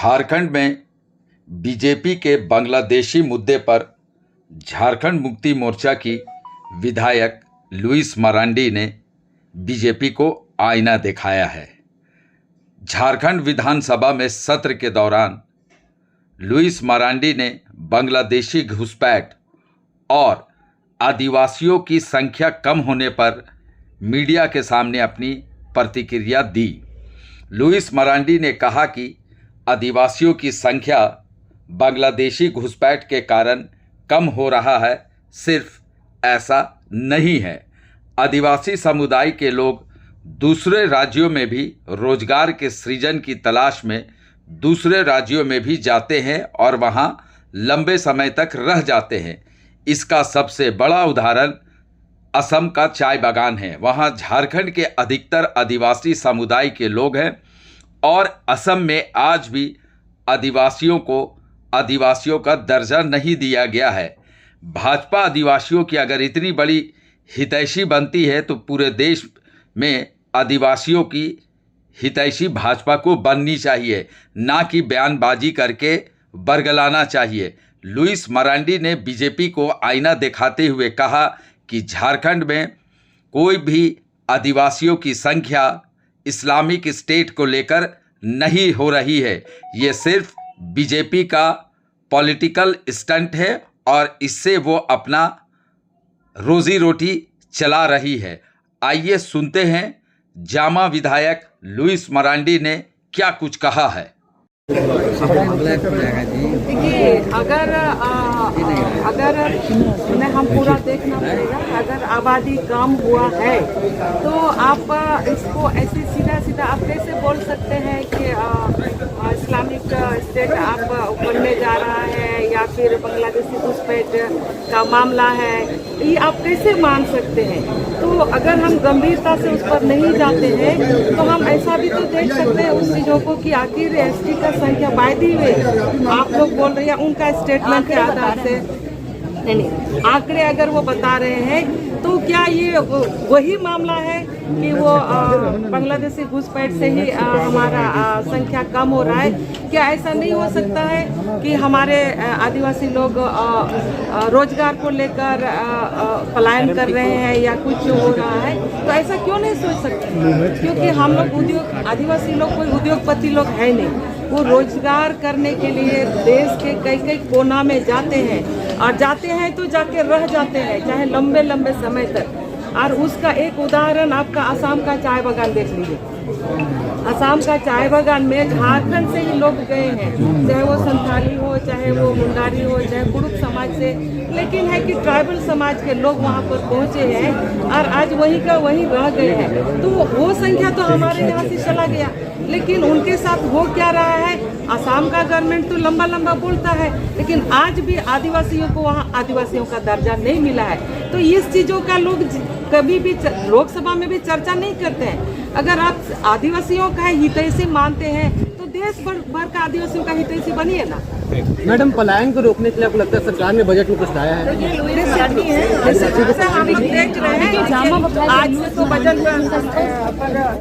झारखंड में बीजेपी के बांग्लादेशी मुद्दे पर झारखंड मुक्ति मोर्चा की विधायक लुइस मरांडी ने बीजेपी को आईना दिखाया है। झारखंड विधानसभा में सत्र के दौरान लुइस मरांडी ने बांग्लादेशी घुसपैठ और आदिवासियों की संख्या कम होने पर मीडिया के सामने अपनी प्रतिक्रिया दी। लुइस मरांडी ने कहा कि आदिवासियों की संख्या बांग्लादेशी घुसपैठ के कारण कम हो रहा है। सिर्फ ऐसा नहीं है, आदिवासी समुदाय के लोग दूसरे राज्यों में भी रोजगार के सृजन की तलाश में दूसरे राज्यों में भी जाते हैं और वहां लंबे समय तक रह जाते हैं। इसका सबसे बड़ा उदाहरण असम का चाय बागान है। वहां झारखंड के अधिकतर आदिवासी समुदाय के लोग हैं और असम में आज भी आदिवासियों को आदिवासियों का दर्जा नहीं दिया गया है। भाजपा आदिवासियों की अगर इतनी बड़ी हितैषी बनती है तो पूरे देश में आदिवासियों की हितैषी भाजपा को बननी चाहिए, ना कि बयानबाजी करके बरगलाना चाहिए। लुइस मरांडी ने बीजेपी को आईना दिखाते हुए कहा कि झारखंड में कोई भी आदिवासियों की संख्या इस्लामिक स्टेट को लेकर नहीं हो रही है। ये सिर्फ बीजेपी का पॉलिटिकल स्टंट है और इससे वो अपना रोजी रोटी चला रही है। आइए सुनते हैं जामा विधायक लुइस मरांडी ने क्या कुछ कहा है। देखिए, अगर हम पूरा देखना पड़ेगा। अगर आबादी कम हुआ है तो आप इसको ऐसे सीधा आप कैसे बोल सकते हैं कि इस्लामिक स्टेट आप बनने जा रहा है या फिर बांग्लादेशी घुसपैठ का मामला है, ये आप कैसे मान सकते हैं? तो अगर हम गंभीरता से उस पर नहीं जाते हैं तो हम ऐसा भी तो देख सकते हैं उस चीज़ों को कि आखिर एसटी का संख्या बायदी हुए आप लोग बोल रहे हैं उनका स्टेटमेंट के आधार से नहीं आंकड़े अगर वो बता रहे हैं तो क्या ये वही मामला है कि वो बांग्लादेशी घुसपैठ से ही हमारा संख्या कम हो रहा है? क्या ऐसा नहीं हो सकता है कि हमारे आदिवासी लोग रोजगार को लेकर पलायन कर रहे हैं या कुछ हो रहा है? तो ऐसा क्यों नहीं सोच सकते? क्योंकि हम लोग आदिवासी लोग कोई उद्योगपति लोग है नहीं। वो रोजगार करने के लिए देश के कई कोना में जाते हैं और जाते हैं तो जाके रह जाते हैं, चाहे लंबे लंबे समय तक। और उसका एक उदाहरण आपका असम का चाय बागान देख लीजिए। असम का चाय बागान में झारखंड से ही लोग गए हैं, चाहे वो संथाली हो, चाहे वो मुंडारी हो, चाहे कुरुक समाज से, लेकिन है कि ट्राइबल समाज के लोग वहाँ पर पहुँचे हैं और आज वहीं का वहीं रह गए हैं। तो वो संख्या तो हमारे यहाँ से चला गया, लेकिन उनके साथ हो क्या रहा है? असम का गवर्नमेंट तो लंबा बोलता है, लेकिन आज भी आदिवासियों को वहाँ आदिवासियों का दर्जा नहीं मिला है। तो इस चीज़ों का लोग कभी भी लोकसभा में भी चर्चा नहीं करते हैं। अगर आप आदिवासियों का हितैषी मानते हैं तो देश भर का आदिवासियों का हितैषी बनिए ना। मैडम, पलायन को रोकने के लिए आपको लगता है सरकार ने बजट में कुछ लाया है? तो ये लुइस मरांडी है, जैसे हम देख रहे हैं आज तो बजट पर